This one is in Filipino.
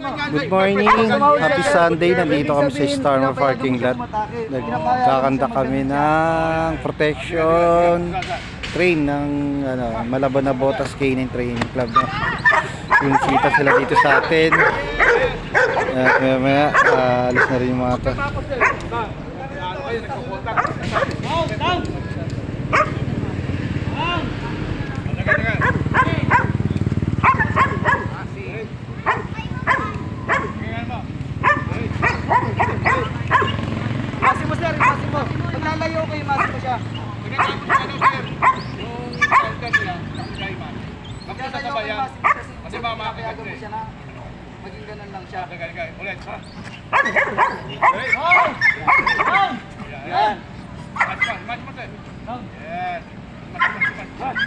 Good morning, happy Sunday. Nandito kami sa Starmar parking lot. Nagkakanta kami ng protection train ng Malabon na Botas Canine Training Club. Yung sita sila dito sa atin. At maya alis na rin yung mga to. Masimo sir, masimo. Maglalayo kayo, masimo siya. Kasi mamakit siya na. Maging ganun lang siya. Ulit, ha? Yan. Match mo, sir. Yes. Match.